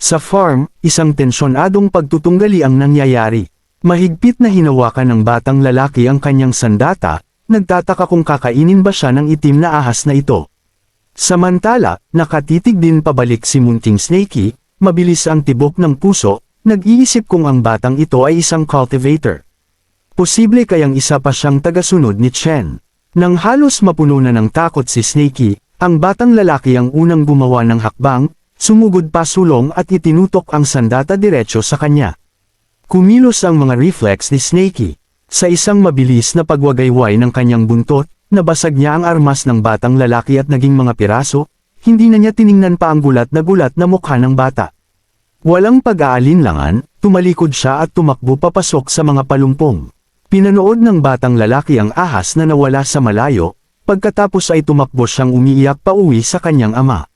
Sa farm, isang tensyonadong pagtutunggali ang nangyayari. Mahigpit na hinawakan ng batang lalaki ang kanyang sandata, nagtataka kung kakainin ba siya ng itim na ahas na ito. Samantala, nakatitig din pabalik si munting Snakey, mabilis ang tibok ng puso, nag-iisip kung ang batang ito ay isang cultivator. Posible kayang isa pa siyang tagasunod ni Chen. Nang halos mapuno na ng takot si Snakey, ang batang lalaki ang unang gumawa ng hakbang, sumugod pa sulong at itinutok ang sandata diretso sa kanya. Kumilos ang mga reflex ni Snakey. Sa isang mabilis na pagwagayway ng kanyang buntot, nabasag niya ang armas ng batang lalaki at naging mga piraso, hindi na niya tiningnan pa ang gulat na mukha ng bata. Walang pag-aalinlangan, tumalikod siya at tumakbo papasok sa mga palumpong. Pinanood ng batang lalaki ang ahas na nawala sa malayo, pagkatapos ay tumakbo siyang umiiyak pauwi sa kanyang ama.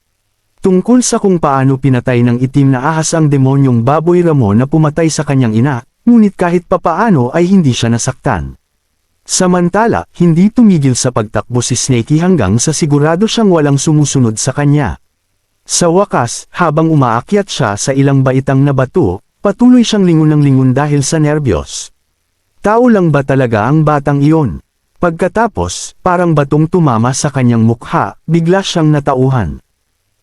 Tungkol sa kung paano pinatay ng itim na ahas ang demonyong baboy Ramon na pumatay sa kanyang ina, ngunit kahit papaano ay hindi siya nasaktan. Samantala, hindi tumigil sa pagtakbo si Snakey hanggang sa sigurado siyang walang sumusunod sa kanya. Sa wakas, habang umaakyat siya sa ilang baitang na bato, patuloy siyang lingon ng lingon dahil sa nerbiyos. Tao lang ba talaga ang batang iyon? Pagkatapos, parang batong tumama sa kanyang mukha, bigla siyang natauhan.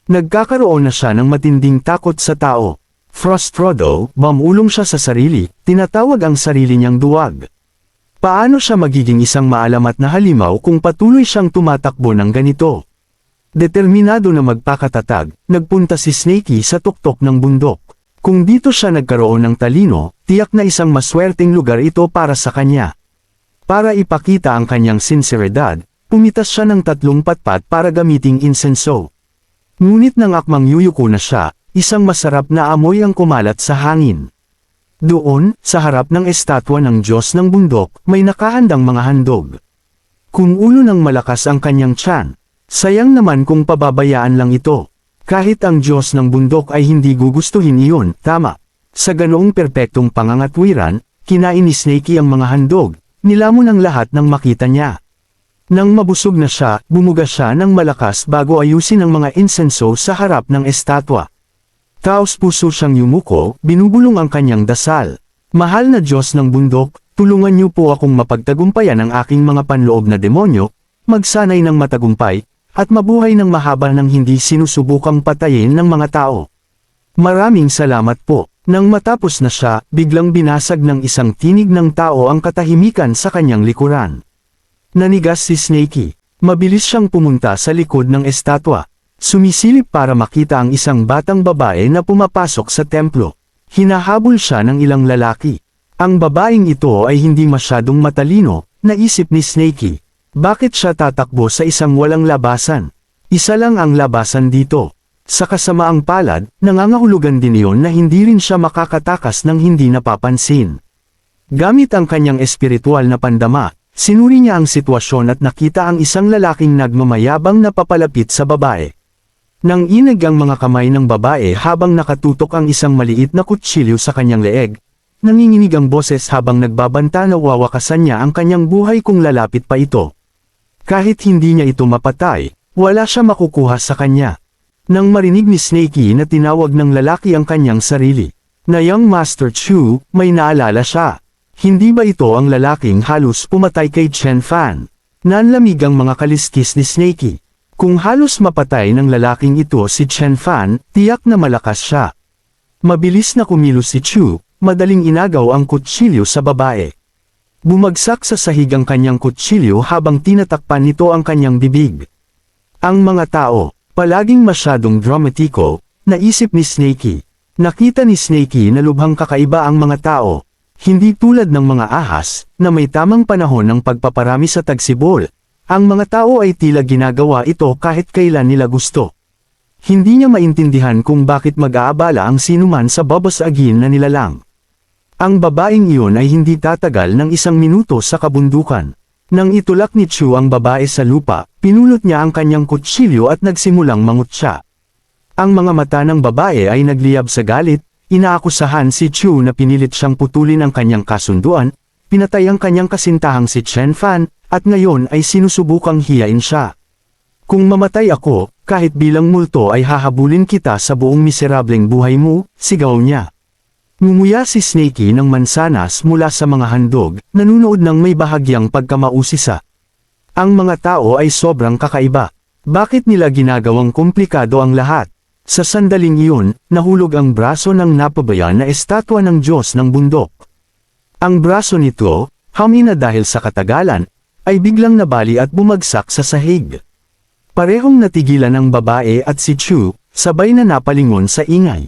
Nagkakaroon na siya ng matinding takot sa tao. Frustrado, mamulong siya sa sarili, tinatawag ang sarili niyang duwag. Paano siya magiging isang maalamat na halimaw kung patuloy siyang tumatakbo ng ganito? Determinado na magpakatatag, nagpunta si Snakey sa tuktok ng bundok. Kung dito siya nagkaroon ng talino, tiyak na isang maswerteng lugar ito para sa kanya. Para ipakita ang kanyang sinseridad, pumitas siya ng 3 patpat para gamiting insenso. Ngunit nang akmang yuyuko na siya, isang masarap na amoy ang kumalat sa hangin. Doon, sa harap ng estatwa ng Diyos ng bundok, may nakahandang mga handog. Kumulo ng malakas ang kanyang tiyan. Sayang naman kung pababayaan lang ito. Kahit ang Diyos ng bundok ay hindi gugustuhin iyon, tama. Sa ganoong perpektong pangangatwiran, kinain ni Snakey ang mga handog, nilamon ang lahat nang makita niya. Nang mabusog na siya, bumuga siya ng malakas bago ayusin ang mga insenso sa harap ng estatwa. Taos-puso siyang yumuko, binubulong ang kanyang dasal. Mahal na Diyos ng bundok, tulungan niyo po akong mapagtagumpayan ang aking mga panloob na demonyo, magsanay ng matagumpay, at mabuhay ng mahaba ng hindi sinusubukang patayin ng mga tao. Maraming salamat po. Nang matapos na siya, biglang binasag ng isang tinig ng tao ang katahimikan sa kanyang likuran. Nanigas si Snakey. Mabilis siyang pumunta sa likod ng estatwa. Sumisilip para makita ang isang batang babae na pumapasok sa templo. Hinahabol siya ng ilang lalaki. Ang babaeng ito ay hindi masyadong matalino, naisip ni Snakey. Bakit siya tatakbo sa isang walang labasan? Isa lang ang labasan dito. Sa kasamaang palad, nangangahulugan din iyon na hindi rin siya makakatakas ng hindi napapansin. Gamit ang kanyang espiritual na pandama, sinuri niya ang sitwasyon at nakita ang isang lalaking nagmamayabang na papalapit sa babae. Nang inag ang mga kamay ng babae habang nakatutok ang isang maliit na kutsilyo sa kanyang leeg, nanginginig ang boses habang nagbabanta na wawakasan niya ang kanyang buhay kung lalapit pa ito. Kahit hindi niya ito mapatay, wala siya makukuha sa kanya. Nang marinig ni Snakey na tinawag ng lalaki ang kanyang sarili, na Young Master Chu, may naalala siya. Hindi ba ito ang lalaking halos pumatay kay Chen Fan? Nanlamig ang mga kaliskis ni Snakey. Kung halos mapatay ng lalaking ito si Chen Fan, tiyak na malakas siya. Mabilis na kumilos si Chu, madaling inagaw ang kutsilyo sa babae. Bumagsak sa sahig ang kanyang kutsilyo habang tinatakpan nito ang kanyang bibig. Ang mga tao, palaging masyadong dramatiko, naisip ni Snakey. Nakita ni Snakey na lubhang kakaiba ang mga tao. Hindi tulad ng mga ahas, na may tamang panahon ng pagpaparami sa tagsibol. Ang mga tao ay tila ginagawa ito kahit kailan nila gusto. Hindi niya maintindihan kung bakit mag-aabala ang sinuman sa babasagin na nilalang. Ang babaeng iyon ay hindi tatagal ng 1 minuto sa kabundukan. Nang itulak ni Chu ang babae sa lupa, pinulot niya ang kanyang kutsilyo at nagsimulang mangutya. Ang mga mata ng babae ay nagliyab sa galit, inaakusahan si Chu na pinilit siyang putulin ang kanyang kasunduan, pinatay ang kanyang kasintahang si Chen Fan, at ngayon ay sinusubukang hiyain siya. Kung mamatay ako, kahit bilang multo ay hahabulin kita sa buong miserableng buhay mo, sigaw niya. Ngumuya si Snakey ng mansanas mula sa mga handog, nanunood ng may bahagyang pagkamausisa. Ang mga tao ay sobrang kakaiba. Bakit nila ginagawang komplikado ang lahat? Sa sandaling iyon, nahulog ang braso ng napabayan na estatwa ng Diyos ng bundok. Ang braso nito, hamina dahil sa katagalan, ay biglang nabali at bumagsak sa sahig. Parehong natigilan ang babae at si Chu, sabay na napalingon sa ingay.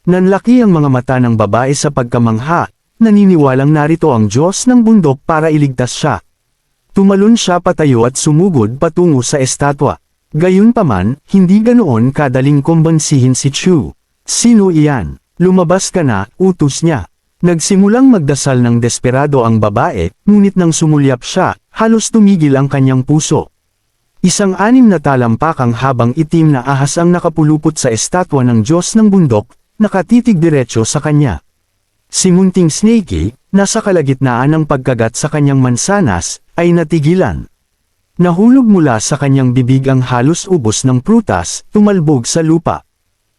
Nanlaki ang mga mata ng babae sa pagkamangha, naniniwalang narito ang Diyos ng bundok para iligtas siya. Tumalon siya patayo at sumugod patungo sa estatwa. Gayunpaman, hindi ganoon kadaling kumbansihin si Chu. Sino iyan? Lumabas ka na, utos niya. Nagsimulang magdasal ng desperado ang babae, ngunit nang sumulyap siya, halos tumigil ang kanyang puso. Isang 6 na talampakang habang itim na ahas ang nakapulupot sa estatwa ng Diyos ng bundok, nakatitig diretso sa kanya. Si Munting Snakey, nasa kalagitnaan ng pagkagat sa kanyang mansanas, ay natigilan. Nahulog mula sa kanyang bibig ang halos ubos ng prutas, tumalbog sa lupa.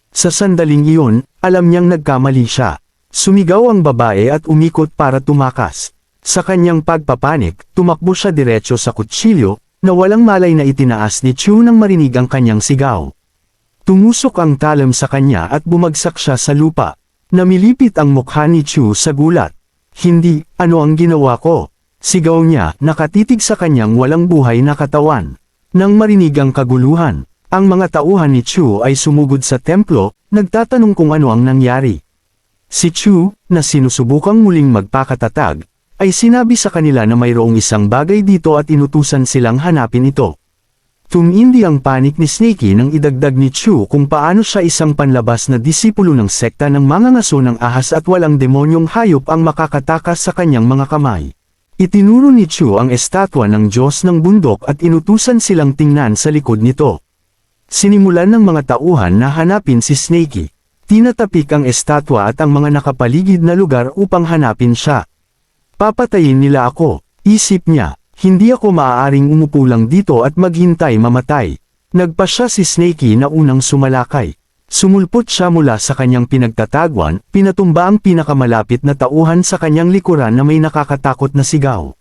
Sa sandaling iyon, alam niyang nagkamali siya. Sumigaw ang babae at umikot para tumakas. Sa kanyang pagpapanik, tumakbo siya diretso sa kutsilyo, na walang malay na itinaas ni Chu nang marinig ang kanyang sigaw. Tumusok ang talam sa kanya at bumagsak siya sa lupa. Namilipit ang mukha ni Chu sa gulat. Hindi, ano ang ginawa ko? Sigaw niya, nakatitig sa kanyang walang buhay na katawan. Nang marinig ang kaguluhan, ang mga tauhan ni Chu ay sumugod sa templo, nagtatanong kung ano ang nangyari. Si Chu, na sinusubukang muling magpakatatag, ay sinabi sa kanila na mayroong isang bagay dito at inutusan silang hanapin ito. Tumindi ang panik ni Snakey nang idagdag ni Chu kung paano siya isang panlabas na disipulo ng sekta ng mga ngaso ng ahas at walang demonyong hayop ang makakatakas sa kanyang mga kamay. Itinuro ni Chu ang estatwa ng Diyos ng bundok at inutusan silang tingnan sa likod nito. Sinimulan ng mga tauhan na hanapin si Snakey. Tinatapik ang estatwa at ang mga nakapaligid na lugar upang hanapin siya. Papatayin nila ako, isip niya. Hindi ako maaaring umupo lang dito at maghintay mamatay. Nagpasya si Snakey na unang sumalakay. Sumulpot siya mula sa kanyang pinagtatagwan, pinatumba ang pinakamalapit na tauhan sa kanyang likuran na may nakakatakot na sigaw.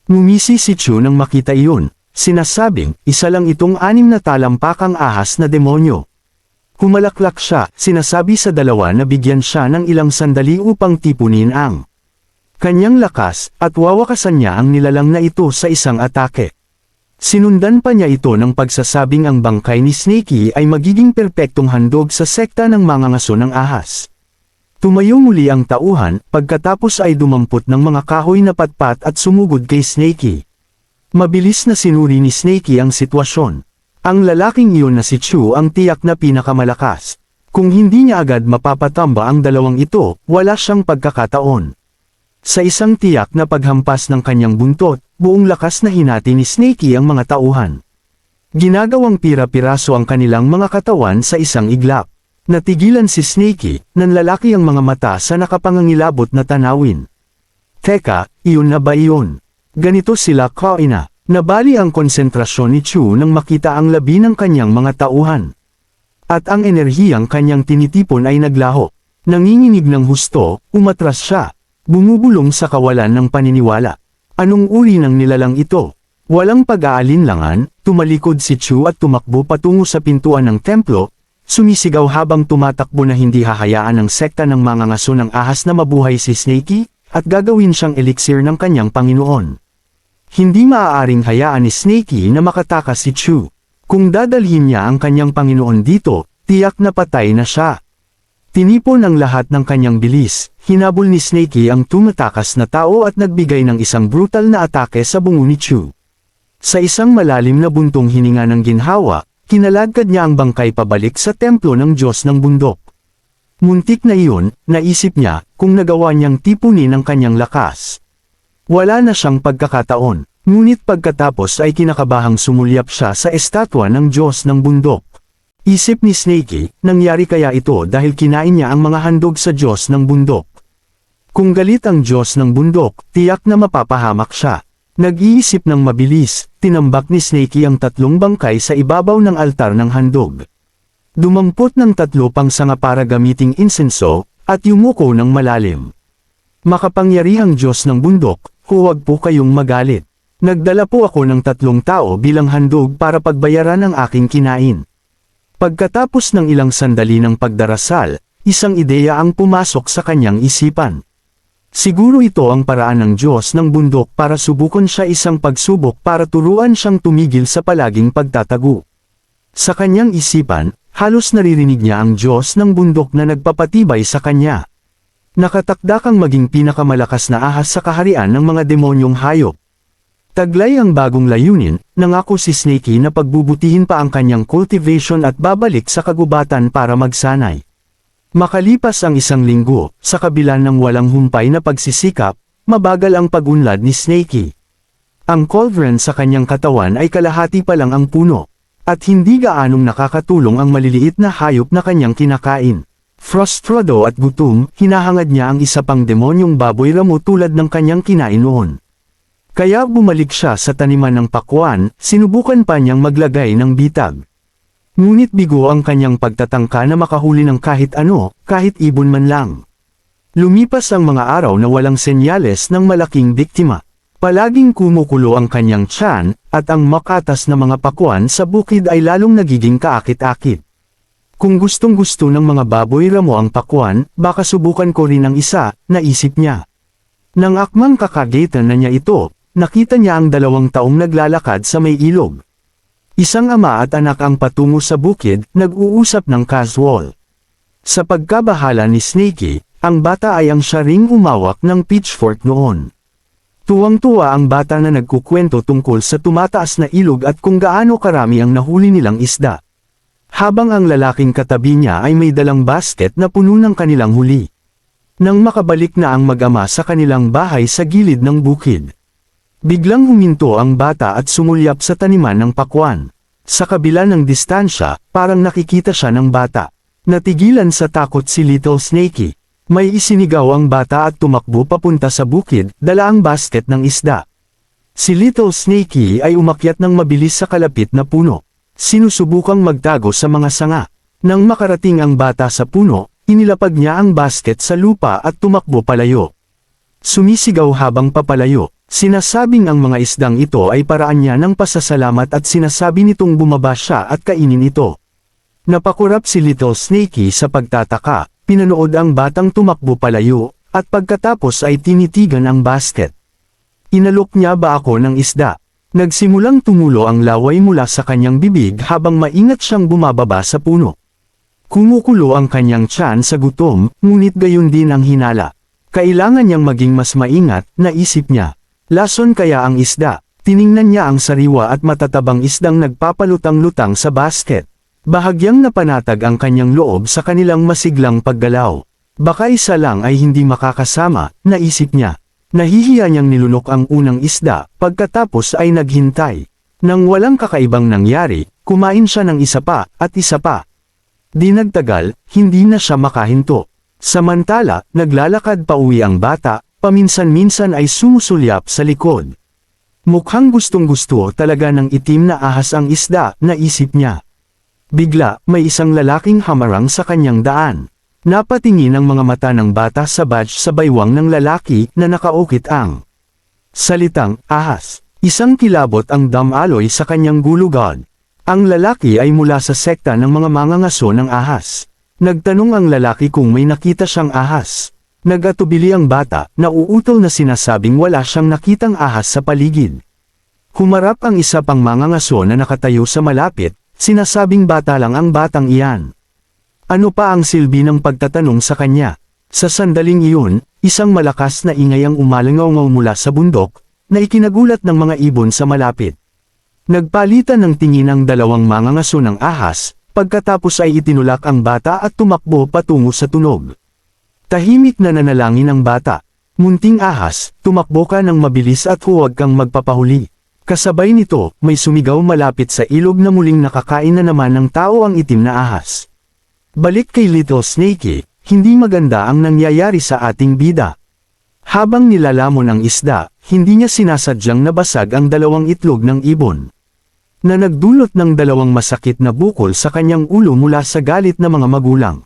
Ngumisi si Chu nang makita iyon, sinasabing, isa lang itong 6 na talampakang ahas na demonyo. Humalaklak siya, sinasabi sa dalawa na bigyan siya ng ilang sandali upang tipunin ang kanyang lakas, at wawakasan niya ang nilalang na ito sa isang atake. Sinundan pa niya ito ng pagsasabing ang bangkay ni Snakey ay magiging perpektong handog sa sekta ng mga ngaso ng ahas. Tumayo muli ang tauhan, pagkatapos ay dumampot ng mga kahoy na patpat at sumugod kay Snakey. Mabilis na sinuri ni Snakey ang sitwasyon. Ang lalaking iyon na si Chu ang tiyak na pinakamalakas. Kung hindi niya agad mapapatamba ang dalawang ito, wala siyang pagkakataon. Sa isang tiyak na paghampas ng kanyang buntot, buong lakas na hinati ni Snakey ang mga tauhan. Ginagawang pira-piraso ang kanilang mga katawan sa isang iglap. Natigilan si Snakey, nanlalaki ang mga mata sa nakapangangilabot na tanawin. Teka, iyon na ba iyon? Ganito sila kaina. Nabali ang konsentrasyon ni Chu nang makita ang labi ng kanyang mga tauhan. At ang enerhiyang kanyang tinitipon ay naglaho. Nanginginig ng husto, umatras siya. Bumubulong sa kawalan ng paniniwala. Anong uri ng nilalang ito? Walang pag-aalinlangan, tumalikod si Chu at tumakbo patungo sa pintuan ng templo, sumisigaw habang tumatakbo na hindi hahayaan ng sekta ng mga ngaso ng ahas na mabuhay si Snakey, at gagawin siyang elixir ng kanyang Panginoon. Hindi maaaring hayaan ni Snakey na makatakas si Chu. Kung dadalhin niya ang kanyang Panginoon dito, tiyak na patay na siya. Tinipon ang lahat ng kanyang bilis, hinabol ni Snakey ang tumatakas na tao at nagbigay ng isang brutal na atake sa bungo ni Chu. Sa isang malalim na buntong hininga ng ginhawa, kinaladkad niya ang bangkay pabalik sa templo ng Diyos ng bundok. Muntik na iyon, naisip niya, kung nagawa niyang tipunin ang kanyang lakas. Wala na siyang pagkakataon, ngunit pagkatapos ay kinakabahang sumulyap siya sa estatwa ng Diyos ng bundok. Isip ni Snakey, nangyari kaya ito dahil kinain niya ang mga handog sa Diyos ng bundok. Kung galit ang Diyos ng bundok, tiyak na mapapahamak siya. Nag-iisip ng mabilis, tinambak ni Snakey ang 3 bangkay sa ibabaw ng altar ng handog. Dumampot ng 3 pang sanga para gamiting insenso, at yumuko ng malalim. Makapangyarihang Diyos ng bundok, huwag po kayong magalit. Nagdala po ako ng 3 tao bilang handog para pagbayaran ang aking kinain. Pagkatapos ng ilang sandali ng pagdarasal, isang ideya ang pumasok sa kanyang isipan. Siguro ito ang paraan ng Diyos ng bundok para subukan siya, isang pagsubok para turuan siyang tumigil sa palaging pagtatago. Sa kanyang isipan, halos naririnig niya ang Diyos ng bundok na nagpapatibay sa kanya. Nakatakda kang maging pinakamalakas na ahas sa kaharian ng mga demonyong hayop. Taglay ang bagong layunin, nangako si Snakey na pagbubutihin pa ang kanyang cultivation at babalik sa kagubatan para magsanay. Makalipas ang 1 linggo, sa kabila ng walang humpay na pagsisikap, mabagal ang pag-unlad ni Snakey. Ang cauldron sa kanyang katawan ay kalahati pa lang ang puno, at hindi gaanong nakakatulong ang maliliit na hayop na kanyang kinakain. Frustrado at gutom, hinahangad niya ang isa pang demonyong baboy ramo tulad ng kanyang kinain noon. Kaya bumalik siya sa taniman ng pakwan, sinubukan pa niyang maglagay ng bitag. Ngunit bigo ang kanyang pagtatangka na makahuli ng kahit ano, kahit ibon man lang. Lumipas ang mga araw na walang senyales ng malaking biktima. Palaging kumukulo ang kanyang tiyan, at ang makatas na mga pakwan sa bukid ay lalong nagiging kaakit-akit. Kung gustong-gusto ng mga baboy ramo ang pakwan, baka subukan ko rin ang isa, naisip niya. Nang akmang kakagatan na niya ito, nakita niya ang 2 taong naglalakad sa may ilog. Isang ama at anak ang patungo sa bukid, nag-uusap ng casual. Sa pagkabahala ni Snakey, ang bata ay ang siya ring umawak ng pitchfork noon. Tuwang-tuwa ang bata na nagkukwento tungkol sa tumataas na ilog at kung gaano karami ang nahuli nilang isda. Habang ang lalaking katabi niya ay may dalang basket na puno ng kanilang huli. Nang makabalik na ang mag-ama sa kanilang bahay sa gilid ng bukid, biglang huminto ang bata at sumulyap sa taniman ng pakwan. Sa kabila ng distansya, parang nakikita siya ng bata. Natigilan sa takot si Little Snakey. May isinigaw ang bata at tumakbo papunta sa bukid, dala ang basket ng isda. Si Little Snakey ay umakyat ng mabilis sa kalapit na puno. Sinusubukang magtago sa mga sanga. Nang makarating ang bata sa puno, inilapag niya ang basket sa lupa at tumakbo palayo. Sumisigaw habang papalayo. Sinasabing ang mga isdang ito ay paraan niya ng pasasalamat at sinasabi nitong bumaba siya at kainin ito. Napakurap si Little Snakey sa pagtataka, pinanood ang batang tumakbo palayo, at pagkatapos ay tinitigan ang basket. Inalok niya ba ako ng isda? Nagsimulang tumulo ang laway mula sa kanyang bibig habang maingat siyang bumababa sa puno. Kumukulo ang kanyang tiyan sa gutom, ngunit gayon din ang hinala. Kailangan niyang maging mas maingat, naisip niya. Lason kaya ang isda? Tiningnan niya ang sariwa at matatabang isdang nagpapalutang-lutang sa basket. Bahagyang napanatag ang kanyang loob sa kanilang masiglang paggalaw. Baka isa lang ay hindi makakasama, naisip niya. Nahihiya niyang nilunok ang unang isda, pagkatapos ay naghintay. Nang walang kakaibang nangyari, kumain siya ng isa pa, at isa pa. Di nagtagal, hindi na siya makahinto. Samantala, naglalakad pa uwi ang bata, paminsan-minsan ay sumusulyap sa likod. Mukhang gustong-gusto talaga ng itim na ahas ang isda, naisip niya. Bigla, may isang lalaking hamarang sa kanyang daan. Napatingin ang mga mata ng bata sa badge sa baywang ng lalaki na nakaukit ang salitang, ahas. Isang kilabot ang damaloy sa kanyang gulugod. Ang lalaki ay mula sa sekta ng mga mangangaso ng ahas. Nagtanong ang lalaki kung may nakita siyang ahas. Nagatubili ang bata, nauutol na sinasabing wala siyang nakitang ahas sa paligid. Humarap ang isa pang mangangaso na nakatayo sa malapit, sinasabing bata lang ang batang iyan. Ano pa ang silbi ng pagtatanong sa kanya? Sa sandaling iyon, isang malakas na ingay ang umalangaw-ngaw mula sa bundok, na ikinagulat ng mga ibon sa malapit. Nagpalitan ng tingin ang 2 mangangaso ng ahas, pagkatapos ay itinulak ang bata at tumakbo patungo sa tunog. Tahimik na nanalangin ang bata. Munting ahas, tumakbo ka ng mabilis at huwag kang magpapahuli. Kasabay nito, may sumigaw malapit sa ilog na muling nakakain na naman ng tao ang itim na ahas. Balik kay Little Snakey, hindi maganda ang nangyayari sa ating bida. Habang nilalamon ang isda, hindi niya sinasadyang nabasag ang dalawang itlog ng ibon, na nagdulot ng dalawang masakit na bukol sa kanyang ulo mula sa galit na mga magulang.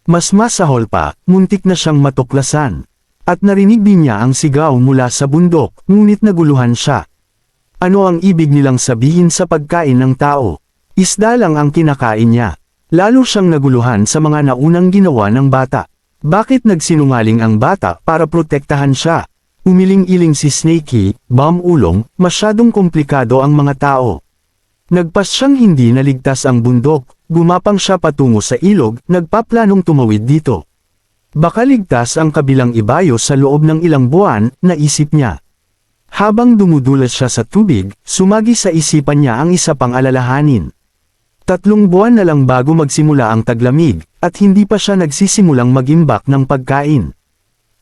Mas masahol pa, muntik na siyang matuklasan. At narinig din niya ang sigaw mula sa bundok, ngunit naguluhan siya. Ano ang ibig nilang sabihin sa pagkain ng tao? Isda lang ang kinakain niya. Lalo siyang naguluhan sa mga naunang ginawa ng bata. Bakit nagsinungaling ang bata para protektahan siya? Umiling-iling si Snakey, ulong, masyadong komplikado ang mga tao. Nagpas siyang hindi naligtas ang bundok, gumapang siya patungo sa ilog, nagpaplanong tumawid dito. Baka ligtas ang kabilang ibayo sa loob ng ilang buwan, naisip niya. Habang dumudulas siya sa tubig, sumagi sa isipan niya ang isa pang alalahanin. 3 buwan na lang bago magsimula ang taglamig, at hindi pa siya nagsisimulang mag-imbak ng pagkain.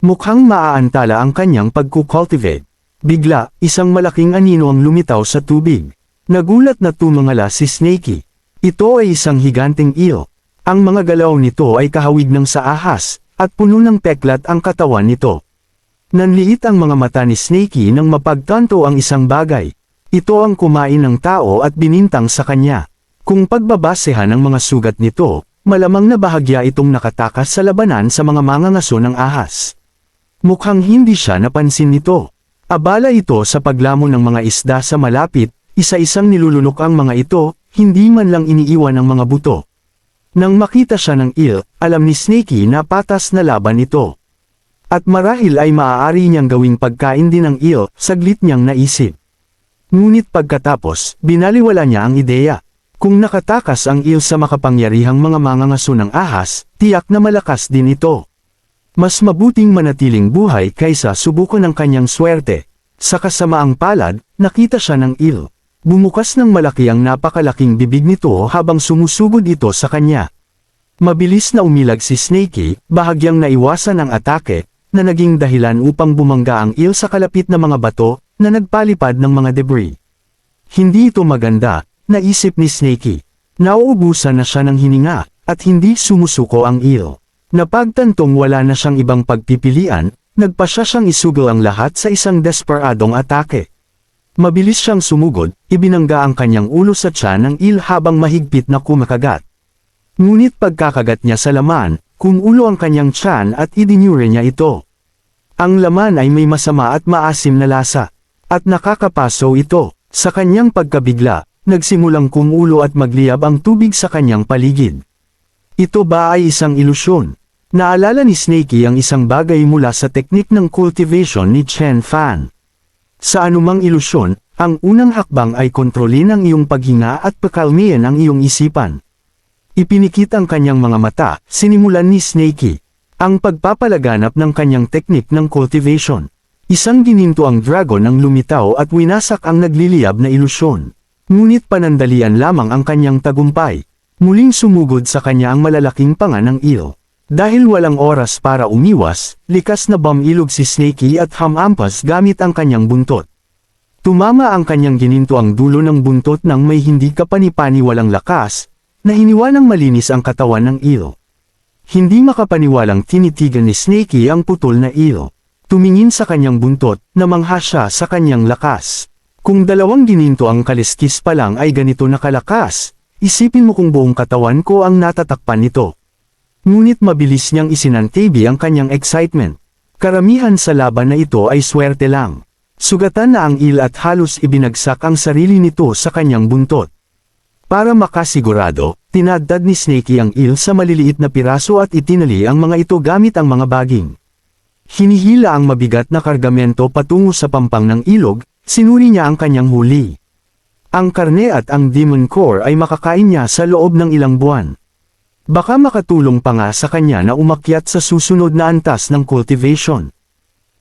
Mukhang maaantala ang kanyang pagkukultivate. Bigla, isang malaking anino ang lumitaw sa tubig. Nagulat na tumangala si Snakey. Ito ay isang higanteng eel. Ang mga galaw nito ay kahawig ng sa ahas, at puno ng peklat ang katawan nito. Nanliit ang mga mata ni Snakey nang mapagtanto ang isang bagay. Ito ang kumain ng tao at binintang sa kanya. Kung pagbabasehan ang mga sugat nito, malamang na bahagya itong nakatakas sa labanan sa mga mangangaso ng ahas. Mukhang hindi siya napansin nito. Abala ito sa paglamon ng mga isda sa malapit, isa-isang nilulunok ang mga ito, hindi man lang iniiwan ang mga buto. Nang makita siya ng eel, alam ni Snakey na patas na laban ito. At marahil ay maaari niyang gawing pagkain din ng eel, saglit niyang naisip. Ngunit pagkatapos, binaliwala niya ang ideya. Kung nakatakas ang eel sa makapangyarihang mga mangangaso ng ahas, tiyak na malakas din ito. Mas mabuting manatiling buhay kaysa subukan ng kanyang swerte. Sa kasamaang palad, nakita siya ng eel. Bumukas ng malaki ang napakalaking bibig nito habang sumusugod ito sa kanya. Mabilis na umilag si Snakey, bahagyang naiwasan ang atake, na naging dahilan upang bumangga ang eel sa kalapit na mga bato, na nagpalipad ng mga debris. Hindi ito maganda, naisip ni Snakey. Nauubusan na siya ng hininga, at hindi sumusuko ang eel. Napagtantong wala na siyang ibang pagpipilian, nagpasya siyang isugal ang lahat sa isang desperadong atake. Mabilis siyang sumugod, ibinangga ang kanyang ulo sa tiyan ng eel habang mahigpit na kumakagat. Ngunit pagkakagat niya sa laman, kumulo ang kanyang tiyan at idinure niya ito. Ang laman ay may masama at maasim na lasa. At nakakapaso ito. Sa kanyang pagkabigla, nagsimulang kumulo at magliyab ang tubig sa kanyang paligid. Ito ba ay isang ilusyon? Naalala ni Snakey ang isang bagay mula sa teknik ng cultivation ni Chen Fan. Sa anumang ilusyon, ang unang hakbang ay kontrolin ang iyong paghinga at pakalmihin ang iyong isipan. Ipinikit ang kanyang mga mata, sinimulan ni Snakey ang pagpapalaganap ng kanyang teknik ng cultivation. Isang gininto ang dragon ang lumitaw at winasak ang nagliliyab na ilusyon. Ngunit panandalian lamang ang kanyang tagumpay. Muling sumugod sa kanya ang malalaking panga ng eel. Dahil walang oras para umiwas, likas na bumilog si Snakey at hamampas gamit ang kanyang buntot. Tumama ang kanyang gininto ang dulo ng buntot ng may hindi kapani-paniwalang lakas, na hiniwalang malinis ang katawan ng eel. Hindi makapaniwalang tinitigan ni Snakey ang putol na eel. Tumingin sa kanyang buntot, namangha siya sa kanyang lakas. Kung 2 gininto ang kaliskis pa lang ay ganito nakalakas, isipin mo kung buong katawan ko ang natatakpan nito. Ngunit mabilis niyang isinantabi ang kanyang excitement. Karamihan sa laban na ito ay swerte lang. Sugatan na ang eel at halos ibinagsak ang sarili nito sa kanyang buntot. Para makasigurado, tinadtad ni Snakey ang eel sa maliliit na piraso at itinali ang mga ito gamit ang mga baging. Hinihila ang mabigat na kargamento patungo sa pampang ng ilog, sinuri niya ang kanyang huli. Ang karne at ang demon core ay makakain niya sa loob ng ilang buwan. Baka makatulong pa nga sa kanya na umakyat sa susunod na antas ng cultivation.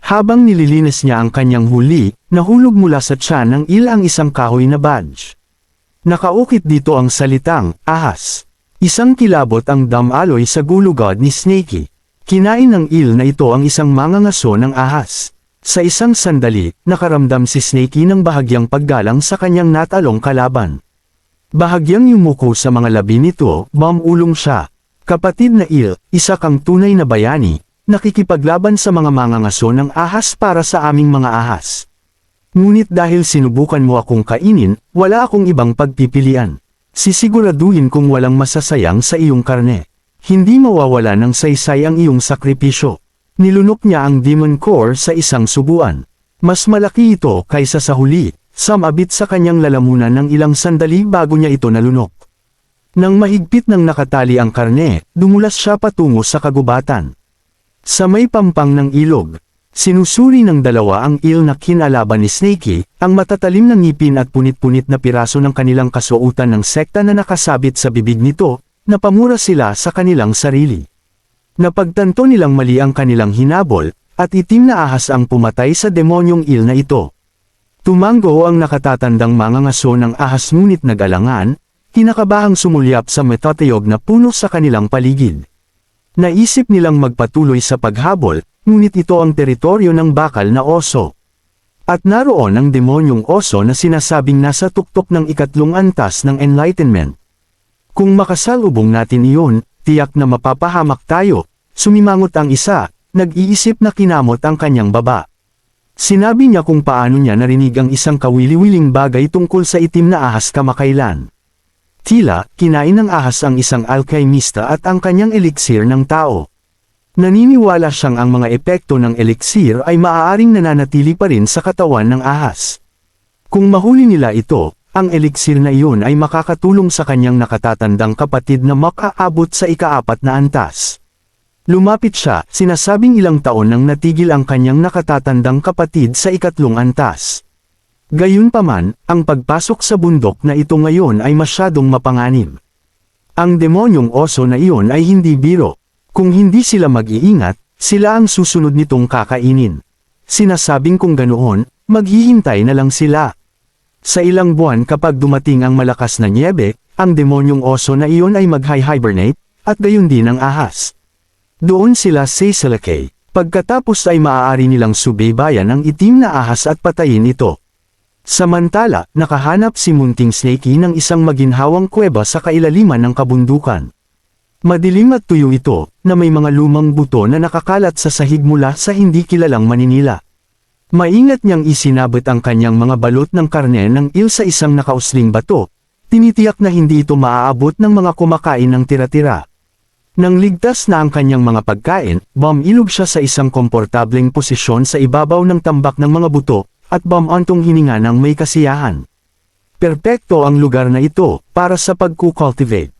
Habang nililinis niya ang kanyang huli, nahulog mula sa tiyan ng eel ang isang kahoy na badge. Nakaukit dito ang salitang, ahas. Isang kilabot ang damaloy sa gulugod ni Snakey. Kinain ng eel na ito ang isang mangangaso ng ahas. Sa isang sandali, nakaramdam si Snakey ng bahagyang paggalang sa kanyang natalong kalaban. Bahagyang yumuko sa mga labi nito, ulong siya. Kapatid na eel, isa kang tunay na bayani, nakikipaglaban sa mga mangangaso ng ahas para sa aming mga ahas. Ngunit dahil sinubukan mo akong kainin, wala akong ibang pagpipilian. Sisiguraduhin kong walang masasayang sa iyong karne. Hindi mawawala ng saysay ang iyong sakripisyo. Nilunok niya ang demon core sa isang subuan. Mas malaki ito kaysa sa huli, sumabit sa kanyang lalamunan ng ilang sandali bago niya ito nalunok. Nang mahigpit ng nakatali ang karne, dumulas siya patungo sa kagubatan. Sa may pampang ng ilog, sinusuri ng dalawa ang eel na kinalaban ni Snakey, ang matatalim na ngipin at punit-punit na piraso ng kanilang kasuotan ng sekta na nakasabit sa bibig nito, napamura sila sa kanilang sarili. Napagtanto nilang mali ang kanilang hinabol, at itim na ahas ang pumatay sa demonyong eel na ito. Tumanggo ang nakatatandang mangangaso ng ahas ngunit nag-alangan, kinakabahang sumulyap sa metatayog na puno sa kanilang paligid. Naisip nilang magpatuloy sa paghabol, ngunit ito ang teritoryo ng bakal na oso. At naroon ang demonyong oso na sinasabing nasa tuktok ng ikatlong antas ng enlightenment. Kung makasalubong natin iyon, tiyak na mapapahamak tayo, sumimangot ang isa, nag-iisip na kinamot ang kanyang baba. Sinabi niya kung paano niya narinig ang isang kawili-wiling bagay tungkol sa itim na ahas kamakailan. Tila, kinain ng ahas ang isang alkymista at ang kanyang eliksir ng tao. Naniniwala siyang ang mga epekto ng eliksir ay maaaring nananatili pa rin sa katawan ng ahas. Kung mahuli nila ito, ang eliksir na iyon ay makakatulong sa kanyang nakatatandang kapatid na makaabot sa ika-4 na antas. Lumapit siya, sinasabing ilang taon nang natigil ang kanyang nakatatandang kapatid sa ika-3 antas. Gayunpaman, ang pagpasok sa bundok na ito ngayon ay masyadong mapanganib. Ang demonyong oso na iyon ay hindi biro. Kung hindi sila mag-iingat, sila ang susunod nitong kakainin. Sinasabing kung ganoon, maghihintay na lang sila. Sa ilang buwan kapag dumating ang malakas na nyebe, ang demonyong oso na iyon ay mag-hibernate, at gayon din ang ahas. Doon sila sisilakay. Pagkatapos ay maaari nilang subaybayan ang itim na ahas at patayin ito. Samantala, nakahanap si Munting Snakey ng isang maginhawang kuweba sa kailaliman ng kabundukan. Madilim at tuyo ito, na may mga lumang buto na nakakalat sa sahig mula sa hindi kilalang maninila. Maingat niyang isinabot ang kanyang mga balot ng karne ng eel sa isang nakausling bato, tinitiyak na hindi ito maaabot ng mga kumakain ng tira-tira. Nang ligtas na ang kanyang mga pagkain, bumilog siya sa isang komportableng posisyon sa ibabaw ng tambak ng mga buto, at bumantong hininga ng may kasiyahan. Perpekto ang lugar na ito, para sa pagkukultivate.